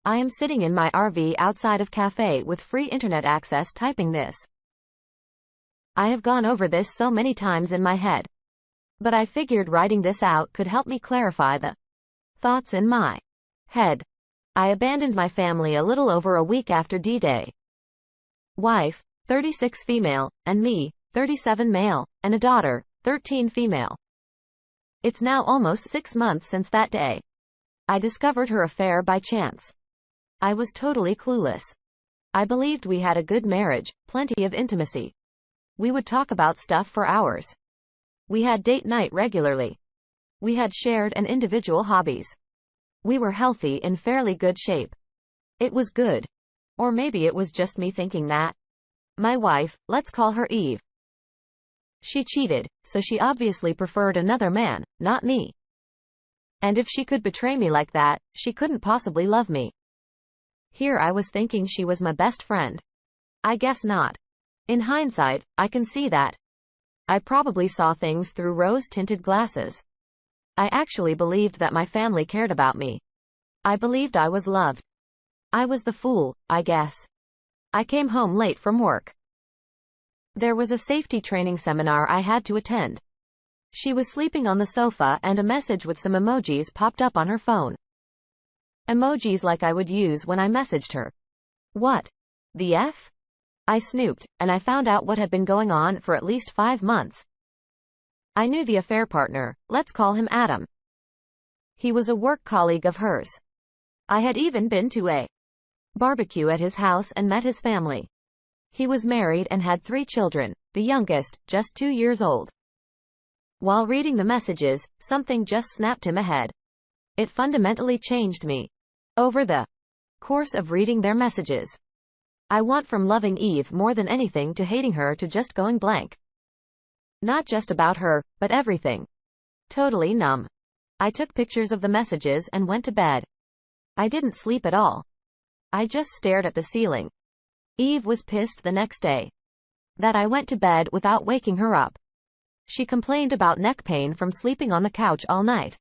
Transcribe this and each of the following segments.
I am sitting in my RV outside of cafe with free internet access typing this. I have gone over this so many times in my head. But I figured writing this out could help me clarify the thoughts in my head. I abandoned my family a little over a week after D-Day. Wife, 36 female, and me, 37 male, and a daughter, 13 female. It's now almost 6 months since that day. I discovered her affair by chance. I was totally clueless. I believed we had a good marriage, plenty of intimacy. We would talk about stuff for hours. We had date night regularly. We had shared and individual hobbies. We were healthy, in fairly good shape. It was good. Or maybe it was just me thinking that. My wife, let's call her Eve. She cheated, so she obviously preferred another man, not me. And if she could betray me like that, she couldn't possibly love me. Here I was thinking she was my best friend. I guess not. In hindsight, I can see that. I probably saw things through rose-tinted glasses. I actually believed that my family cared about me. I believed I was loved. I was the fool, I guess. I came home late from work. There was a safety training seminar I had to attend. She was sleeping on the sofa and a message with some emojis popped up on her phone. Emojis like I would use when I messaged her. What the F? I snooped, and I found out what had been going on for at least 5 months. I knew the affair partner, let's call him Adam. He was a work colleague of hers. I had even been to a barbecue at his house and met his family. He was married and had 3 children, the youngest, just 2 years old. While reading the messages, something just snapped in my head. It fundamentally changed me. Over the course of reading their messages, I went from loving Eve more than anything to hating her to just going blank. Not just about her, but everything. Totally numb. I took pictures of the messages and went to bed. I didn't sleep at all. I just stared at the ceiling. Eve was pissed the next day that I went to bed without waking her up. She complained about neck pain from sleeping on the couch all night.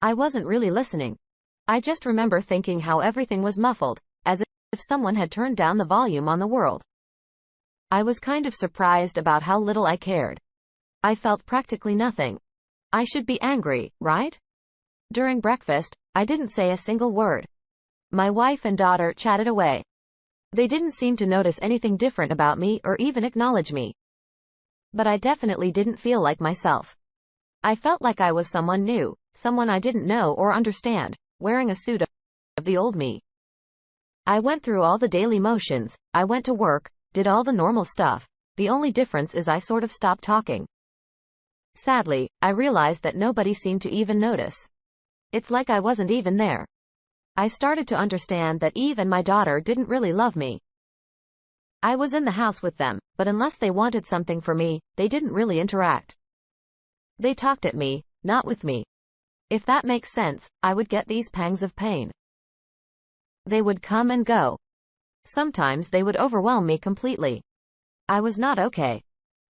I wasn't really listening. I just remember thinking how everything was muffled, as if someone had turned down the volume on the world. I was kind of surprised about how little I cared. I felt practically nothing. I should be angry, right? During breakfast, I didn't say a single word. My wife and daughter chatted away. They didn't seem to notice anything different about me or even acknowledge me. But I definitely didn't feel like myself. I felt like I was someone new, someone I didn't know or understand, wearing a suit of the old me. I went through all the daily motions, I went to work, did all the normal stuff. The only difference is I sort of stopped talking. Sadly, I realized that nobody seemed to even notice. It's like I wasn't even there. I started to understand that Eve and my daughter didn't really love me. I was in the house with them, but unless they wanted something from me, they didn't really interact. They talked at me, not with me. If that makes sense, I would get these pangs of pain. They would come and go. Sometimes they would overwhelm me completely. I was not okay.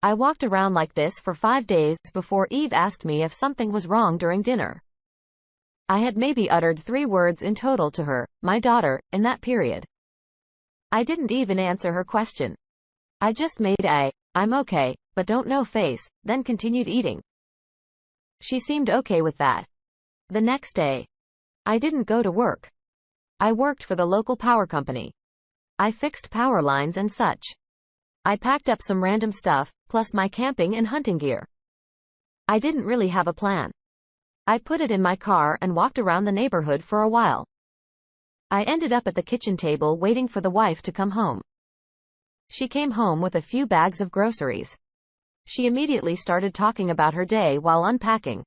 I walked around like this for 5 days before Eve asked me if something was wrong during dinner. I had maybe uttered 3 words in total to her, my daughter, in that period. I didn't even answer her question. I just made a, I'm okay, but don't know face, then continued eating. She seemed okay with that. The next day, I didn't go to work. I worked for the local power company. I fixed power lines and such. I packed up some random stuff, plus my camping and hunting gear. I didn't really have a plan. I put it in my car and walked around the neighborhood for a while. I ended up at the kitchen table waiting for the wife to come home. She came home with a few bags of groceries. She immediately started talking about her day while unpacking.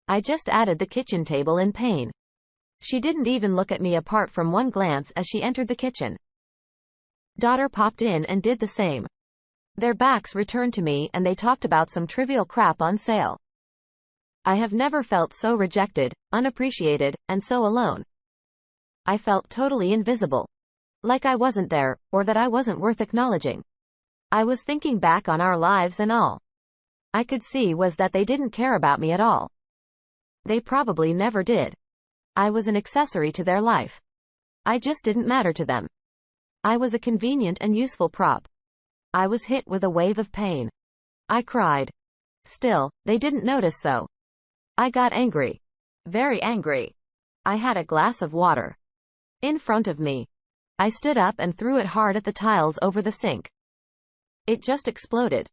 I just added the kitchen table in pain. She didn't even look at me apart from one glance as she entered the kitchen. Daughter popped in and did the same. Their backs returned to me and they talked about some trivial crap on sale. I have never felt so rejected, unappreciated, and so alone. I felt totally invisible. Like I wasn't there, or that I wasn't worth acknowledging. I was thinking back on our lives and all I could see was that they didn't care about me at all. They probably never did. I was an accessory to their life. I just didn't matter to them. I was a convenient and useful prop. I was hit with a wave of pain. I cried. Still, they didn't notice, so I got angry. Very angry. I had a glass of water in front of me. I stood up and threw it hard at the tiles over the sink. It just exploded.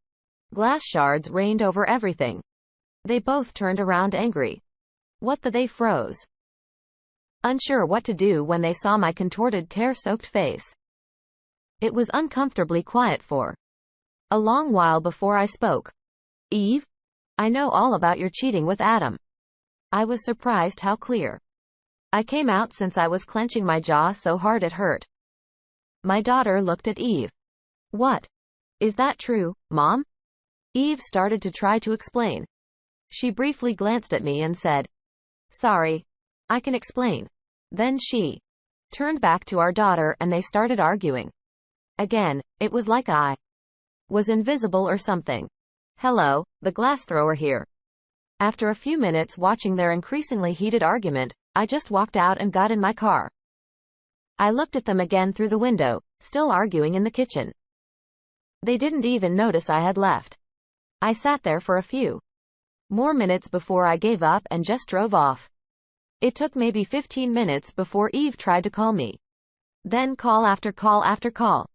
Glass shards rained over everything. They both turned around angry. They froze. Unsure what to do when they saw my contorted, tear-soaked face. It was uncomfortably quiet for a long while before I spoke. Eve? I know all about your cheating with Adam. I was surprised how clear I came out since I was clenching my jaw so hard it hurt. My daughter looked at Eve. What? Is that true, Mom? Eve started to try to explain. She briefly glanced at me and said, Sorry. I can explain. Then she turned back to our daughter and they started arguing. Again, it was like I was invisible or something. Hello, the glass thrower here. After a few minutes watching their increasingly heated argument, I just walked out and got in my car. I looked at them again through the window, still arguing in the kitchen. They didn't even notice I had left. I sat there for a few more minutes before I gave up and just drove off. It took maybe 15 minutes before Eve tried to call me. Then call after call after call.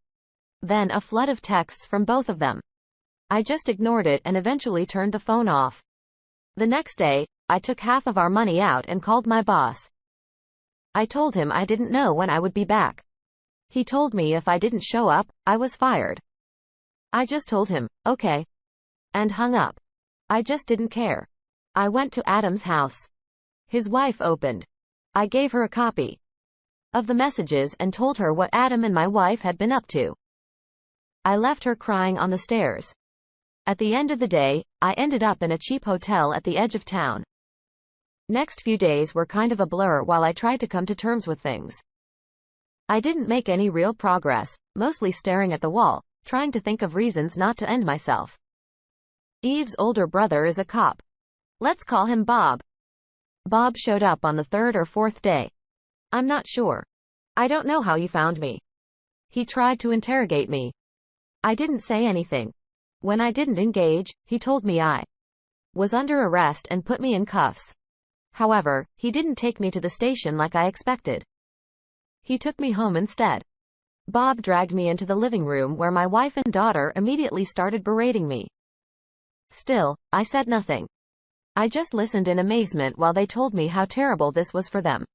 Then a flood of texts from both of them. I just ignored it and eventually turned the phone off. The next day, I took half of our money out and called my boss. I told him I didn't know when I would be back. He told me if I didn't show up, I was fired. I just told him, okay, and hung up. I just didn't care. I went to Adam's house. His wife opened. I gave her a copy of the messages and told her what Adam and my wife had been up to. I left her crying on the stairs. At the end of the day, I ended up in a cheap hotel at the edge of town. Next few days were kind of a blur while I tried to come to terms with things. I didn't make any real progress, mostly staring at the wall, trying to think of reasons not to end myself. Eve's older brother is a cop. Let's call him Bob. Bob showed up on the third or fourth day. I'm not sure. I don't know how he found me. He tried to interrogate me. I didn't say anything. When I didn't engage, he told me I was under arrest and put me in cuffs. However, he didn't take me to the station like I expected. He took me home instead. Bob dragged me into the living room where my wife and daughter immediately started berating me. Still, I said nothing. I just listened in amazement while they told me how terrible this was for them.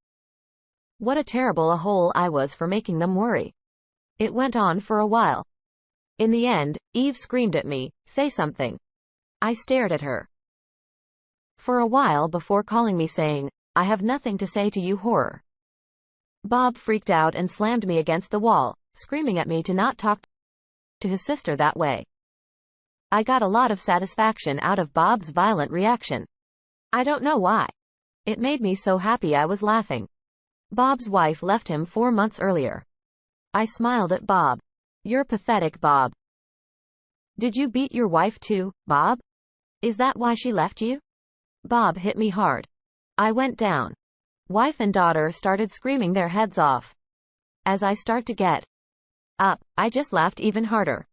What a terrible a hole I was for making them worry. It went on for a while. In the end, Eve screamed at me, say something. I stared at her for a while before calling me saying, I have nothing to say to you, whore. Bob freaked out and slammed me against the wall, screaming at me to not talk to his sister that way. I got a lot of satisfaction out of Bob's violent reaction. I don't know why. It made me so happy I was laughing. Bob's wife left him 4 months earlier. I smiled at Bob. You're pathetic, Bob. Did you beat your wife too, Bob? Is that why she left you? Bob hit me hard. I went down. Wife and daughter started screaming their heads off. As I start to get up, I just laughed even harder.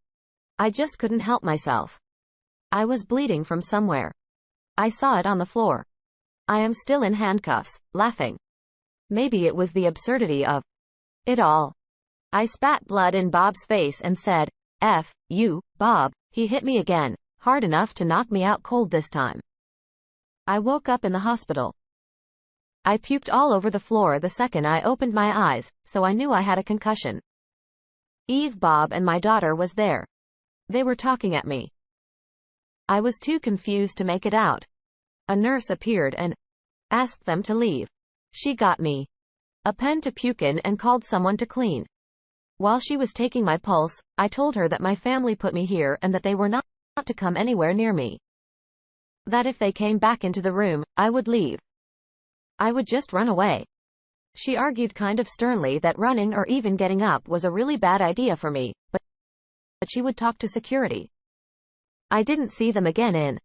I just couldn't help myself. I was bleeding from somewhere. I saw it on the floor. I am still in handcuffs, laughing. Maybe it was the absurdity of it all. I spat blood in Bob's face and said, F you, Bob. He hit me again, hard enough to knock me out cold this time. I woke up in the hospital. I puked all over the floor the second I opened my eyes, so I knew I had a concussion. Eve, Bob, and my daughter was there. They were talking at me. I was too confused to make it out. A nurse appeared and asked them to leave. She got me a pen to puke in and called someone to clean. While she was taking my pulse, I told her that my family put me here and that they were not to come anywhere near me. That if they came back into the room, I would leave. I would just run away. She argued kind of sternly that running or even getting up was a really bad idea for me, but she would talk to security. I didn't see them again in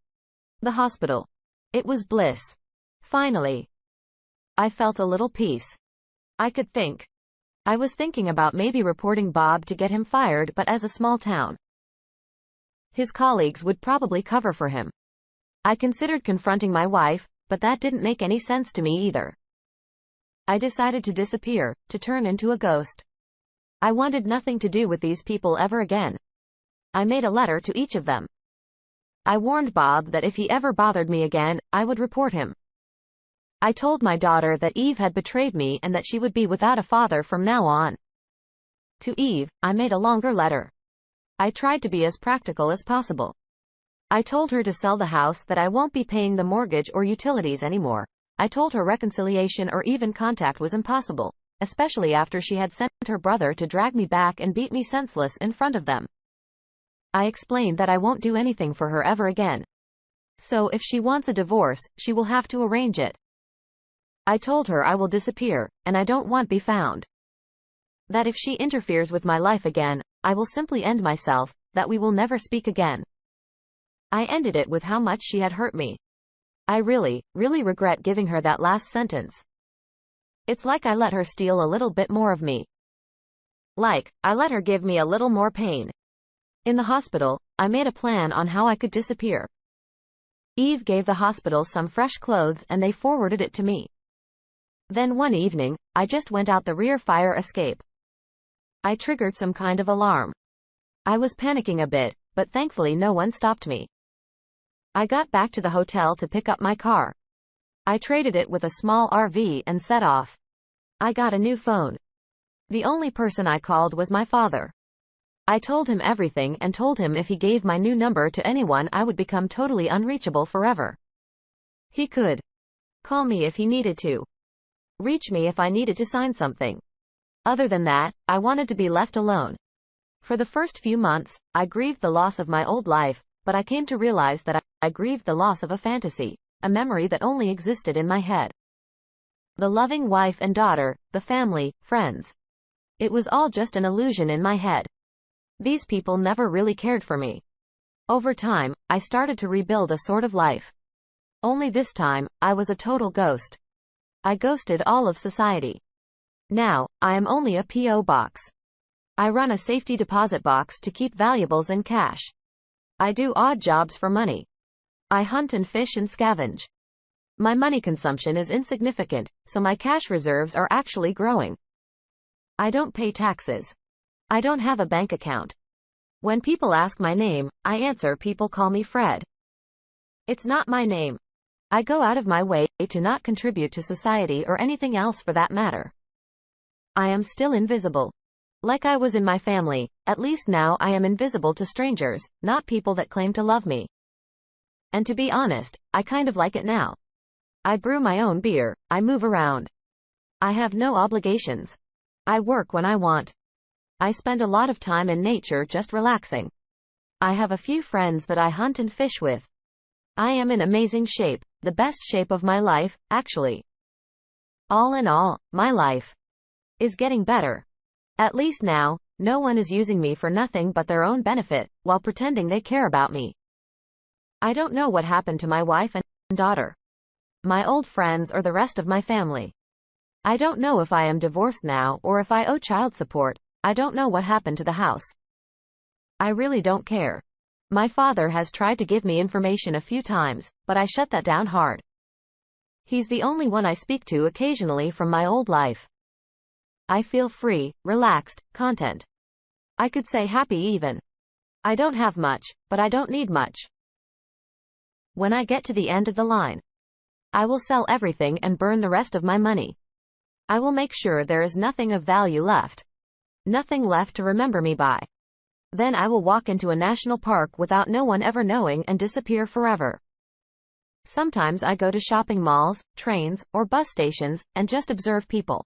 the hospital. It was bliss. Finally, I felt a little peace. I could think. I was thinking about maybe reporting Bob to get him fired, but as a small town, his colleagues would probably cover for him. I considered confronting my wife, but that didn't make any sense to me either. I decided to disappear, to turn into a ghost. I wanted nothing to do with these people ever again. I made a letter to each of them. I warned Bob that if he ever bothered me again, I would report him. I told my daughter that Eve had betrayed me and that she would be without a father from now on. To Eve, I made a longer letter. I tried to be as practical as possible. I told her to sell the house, that I won't be paying the mortgage or utilities anymore. I told her reconciliation or even contact was impossible, especially after she had sent her brother to drag me back and beat me senseless in front of them. I explained that I won't do anything for her ever again. So if she wants a divorce, she will have to arrange it. I told her I will disappear, and I don't want to be found. That if she interferes with my life again, I will simply end myself, that we will never speak again. I ended it with how much she had hurt me. I really regret giving her that last sentence. It's like I let her steal a little bit more of me. Like, I let her give me a little more pain. In the hospital, I made a plan on how I could disappear. Eve gave the hospital some fresh clothes and they forwarded it to me. Then one evening, I just went out the rear fire escape. I triggered some kind of alarm. I was panicking a bit, but thankfully no one stopped me. I got back to the hotel to pick up my car. I traded it with a small RV and set off. I got a new phone. The only person I called was my father. I told him everything and told him if he gave my new number to anyone I would become totally unreachable forever. He could call me if he needed to. Reach me if I needed to sign something. Other than that, I wanted to be left alone. For the first few months, I grieved the loss of my old life, but I came to realize that I grieved the loss of a fantasy, a memory that only existed in my head. The loving wife and daughter, the family, friends. It was all just an illusion in my head. These people never really cared for me. Over time, I started to rebuild a sort of life. Only this time, I was a total ghost. I ghosted all of society. Now, I am only a P.O. box. I run a safety deposit box to keep valuables and cash. I do odd jobs for money. I hunt and fish and scavenge. My money consumption is insignificant, so my cash reserves are actually growing. I don't pay taxes. I don't have a bank account. When people ask my name, I answer people call me Fred. It's not my name. I go out of my way to not contribute to society or anything else for that matter. I am still invisible. Like I was in my family, at least now I am invisible to strangers, not people that claim to love me. And to be honest, I kind of like it now. I brew my own beer, I move around. I have no obligations. I work when I want. I spend a lot of time in nature just relaxing. I have a few friends that I hunt and fish with. I am in amazing shape, the best shape of my life, actually. All in all, my life is getting better. At least now, no one is using me for nothing but their own benefit, while pretending they care about me. I don't know what happened to my wife and daughter, my old friends, or the rest of my family. I don't know if I am divorced now or if I owe child support. I don't know what happened to the house. I really don't care. My father has tried to give me information a few times, but I shut that down hard. He's the only one I speak to occasionally from my old life. I feel free, relaxed, content. I could say happy even. I don't have much, but I don't need much. When I get to the end of the line, I will sell everything and burn the rest of my money. I will make sure there is nothing of value left. Nothing left to remember me by. Then I will walk into a national park without no one ever knowing and disappear forever. Sometimes I go to shopping malls, trains, or bus stations, and just observe people.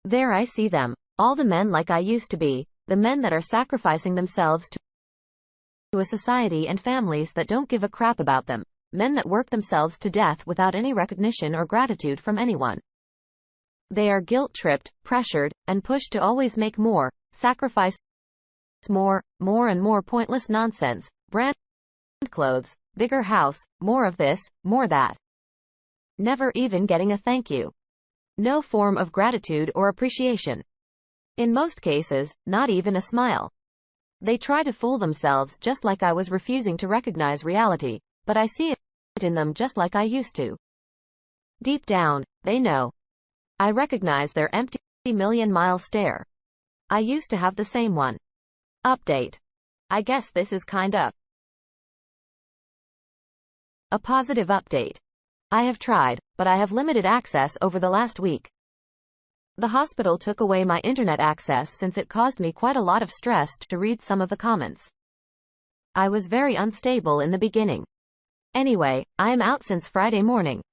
There I see them, all the men like I used to be, the men that are sacrificing themselves to a society and families that don't give a crap about them, men that work themselves to death without any recognition or gratitude from anyone. They are guilt-tripped, pressured, and pushed to always make more, sacrifice more and more pointless nonsense, brand clothes, bigger house, more of this, more that. Never even getting a thank you. No form of gratitude or appreciation. In most cases, not even a smile. They try to fool themselves just like I was refusing to recognize reality, but I see it in them just like I used to. Deep down, they know. I recognize their empty million-mile stare. I used to have the same one. Update. I guess this is kinda a positive update. I have tried, but I have limited access over the last week. The hospital took away my internet access since it caused me quite a lot of stress to read some of the comments. I was very unstable in the beginning. Anyway, I am out since Friday morning.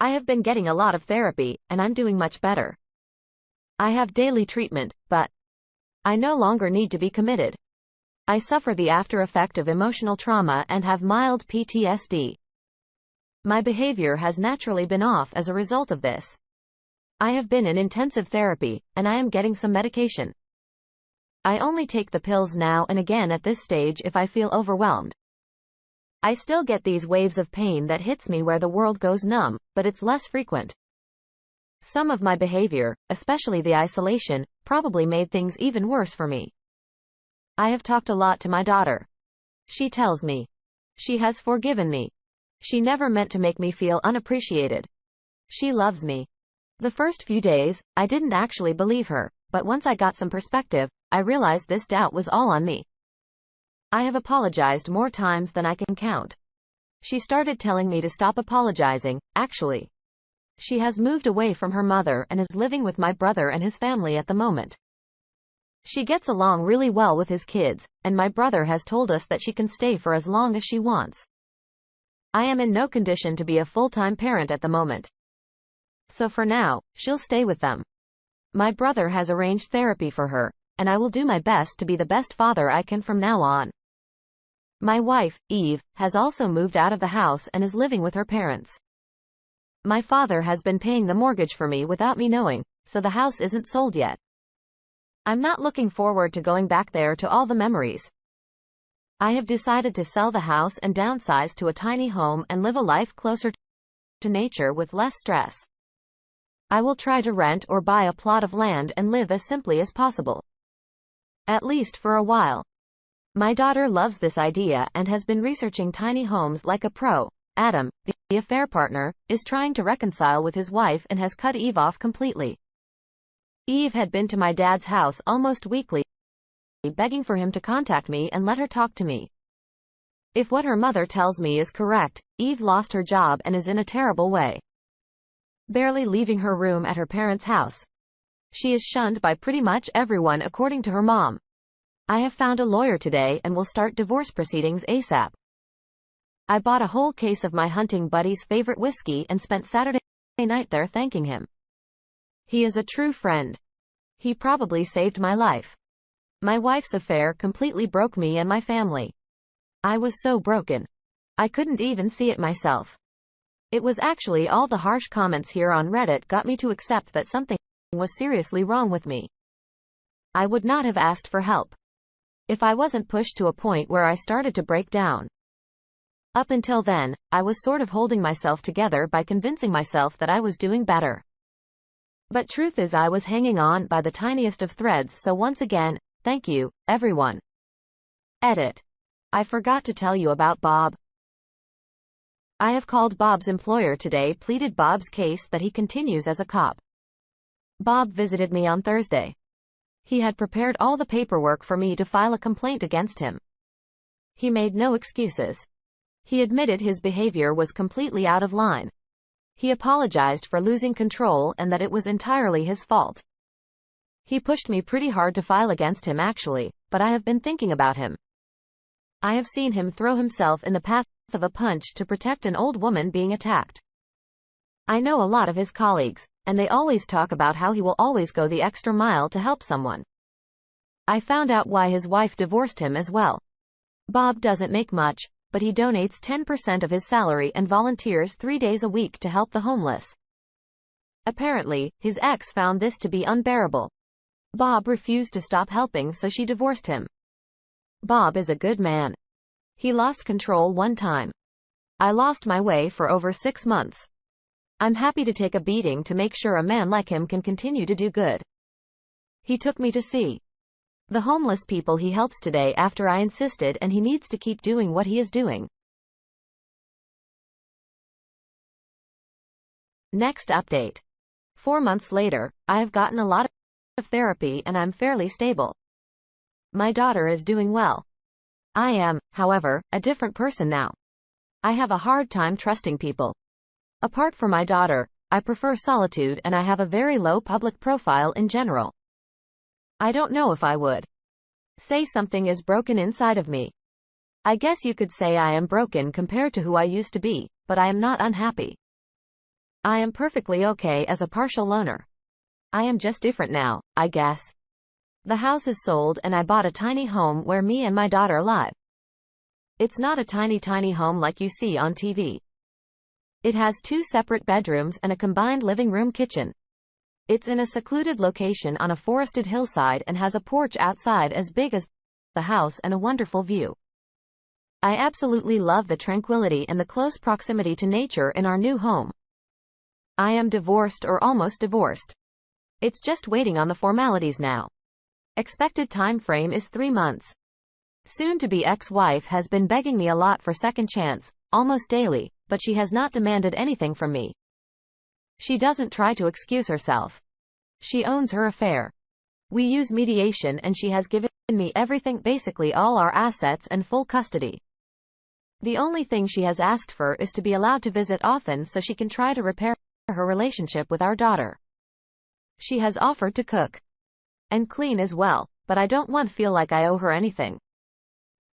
I have been getting a lot of therapy, and I'm doing much better. I have daily treatment, but I no longer need to be committed. I suffer the after effect of emotional trauma and have mild PTSD. My behavior has naturally been off as a result of this. I have been in intensive therapy, and I am getting some medication. I only take the pills now and again at this stage if I feel overwhelmed. I still get these waves of pain that hits me where the world goes numb, but it's less frequent. Some of my behavior, especially the isolation, probably made things even worse for me. I have talked a lot to my daughter. She tells me she has forgiven me. She never meant to make me feel unappreciated. She loves me. The first few days, I didn't actually believe her, but once I got some perspective, I realized this doubt was all on me. I have apologized more times than I can count. She started telling me to stop apologizing, actually. She has moved away from her mother and is living with my brother and his family at the moment. She gets along really well with his kids, and my brother has told us that she can stay for as long as she wants. I am in no condition to be a full-time parent at the moment. So for now, she'll stay with them. My brother has arranged therapy for her, and I will do my best to be the best father I can from now on. My wife, Eve, has also moved out of the house and is living with her parents. My father has been paying the mortgage for me without me knowing, so the house isn't sold yet. I'm not looking forward to going back there to all the memories. I have decided to sell the house and downsize to a tiny home and live a life closer to nature with less stress. I will try to rent or buy a plot of land and live as simply as possible. At least for a while. My daughter loves this idea and has been researching tiny homes like a pro. Adam, the affair partner, is trying to reconcile with his wife and has cut Eve off completely. Eve had been to my dad's house almost weekly, begging for him to contact me and let her talk to me. If what her mother tells me is correct, Eve lost her job and is in a terrible way. Barely leaving her room at her parents' house. She is shunned by pretty much everyone according to her mom. I have found a lawyer today and will start divorce proceedings ASAP. I bought a whole case of my hunting buddy's favorite whiskey and spent Saturday night there thanking him. He is a true friend. He probably saved my life. My wife's affair completely broke me and my family. I was so broken. I couldn't even see it myself. It was actually all the harsh comments here on Reddit got me to accept that something was seriously wrong with me. I would not have asked for help if I wasn't pushed to a point where I started to break down. Up until then, I was sort of holding myself together by convincing myself that I was doing better. But truth is I was hanging on by the tiniest of threads, so once again, thank you, everyone. Edit. I forgot to tell you about Bob. I have called Bob's employer today, pleaded Bob's case that he continues as a cop. Bob visited me on Thursday. He had prepared all the paperwork for me to file a complaint against him. He made no excuses. He admitted his behavior was completely out of line. He apologized for losing control and that it was entirely his fault. He pushed me pretty hard to file against him actually, but I have been thinking about him. I have seen him throw himself in the path of a punch to protect an old woman being attacked. I know a lot of his colleagues, and they always talk about how he will always go the extra mile to help someone. I found out why his wife divorced him as well. Bob doesn't make much, but he donates 10% of his salary and volunteers 3 days a week to help the homeless. Apparently, his ex found this to be unbearable. Bob refused to stop helping, so she divorced him. Bob is a good man. He lost control one time. I lost my way for over 6 months. I'm happy to take a beating to make sure a man like him can continue to do good. He took me to see the homeless people he helps today after I insisted, and he needs to keep doing what he is doing. Next update. 4 months later, I have gotten a lot of therapy and I'm fairly stable. My daughter is doing well. I am, however, a different person now. I have a hard time trusting people. Apart from my daughter, I prefer solitude and I have a very low public profile in general. I don't know if I would say something is broken inside of me. I guess you could say I am broken compared to who I used to be, but I am not unhappy. I am perfectly okay as a partial loner. I am just different now, I guess. The house is sold and I bought a tiny home where me and my daughter live. It's not a tiny home like you see on TV. It has 2 separate bedrooms and a combined living room kitchen. It's in a secluded location on a forested hillside and has a porch outside as big as the house and a wonderful view. I absolutely love the tranquility and the close proximity to nature in our new home. I am divorced or almost divorced. It's just waiting on the formalities now. Expected time frame is 3 months. Soon-to-be ex-wife has been begging me a lot for second chance, almost daily, but she has not demanded anything from me. She doesn't try to excuse herself. She owns her affair. We use mediation and she has given me everything, basically all our assets and full custody. The only thing she has asked for is to be allowed to visit often so she can try to repair her relationship with our daughter. She has offered to cook and clean as well, but I don't want to feel like I owe her anything.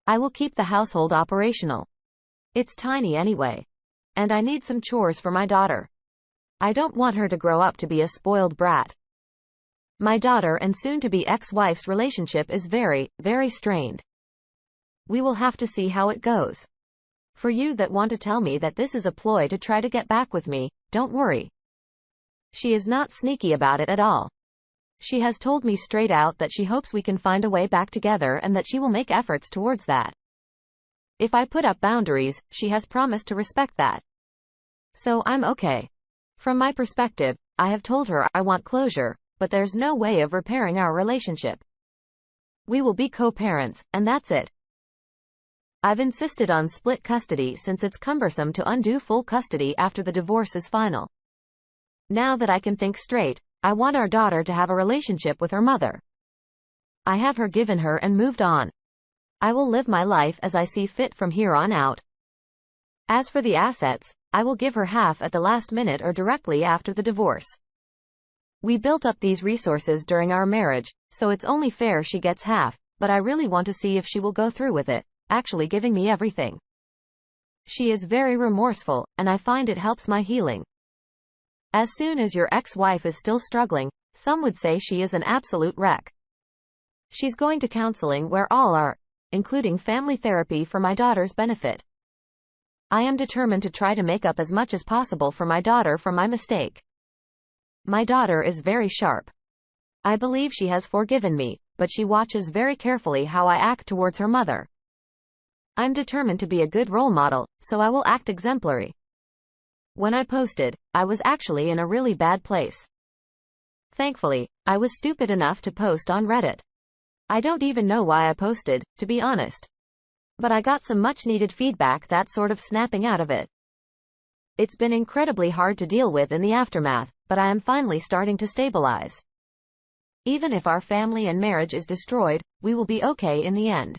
I will keep the household operational. It's tiny anyway. And I need some chores for my daughter. I don't want her to grow up to be a spoiled brat. My daughter and soon-to-be ex-wife's relationship is very, very strained. We will have to see how it goes. For you that want to tell me that this is a ploy to try to get back with me, don't worry. She is not sneaky about it at all. She has told me straight out that she hopes we can find a way back together and that she will make efforts towards that. If I put up boundaries, she has promised to respect that. So I'm okay. From my perspective, I have told her I want closure, but there's no way of repairing our relationship. We will be co-parents, and that's it. I've insisted on split custody since it's cumbersome to undo full custody after the divorce is final. Now that I can think straight, I want our daughter to have a relationship with her mother. I have her given her and moved on. I will live my life as I see fit from here on out. As for the assets, I will give her half at the last minute or directly after the divorce. We built up these resources during our marriage, so it's only fair she gets half, but I really want to see if she will go through with it, actually giving me everything. She is very remorseful, and I find it helps my healing. As soon as your ex-wife is still struggling, some would say she is an absolute wreck. She's going to counseling where all are, including family therapy for my daughter's benefit. I am determined to try to make up as much as possible for my daughter for my mistake. My daughter is very sharp. I believe she has forgiven me, but she watches very carefully how I act towards her mother. I'm determined to be a good role model, so I will act exemplary. When I posted, I was actually in a really bad place. Thankfully, I was stupid enough to post on Reddit. I don't even know why I posted, to be honest. But I got some much-needed feedback, that sort of snapping out of it. It's been incredibly hard to deal with in the aftermath, but I am finally starting to stabilize. Even if our family and marriage is destroyed, we will be okay in the end.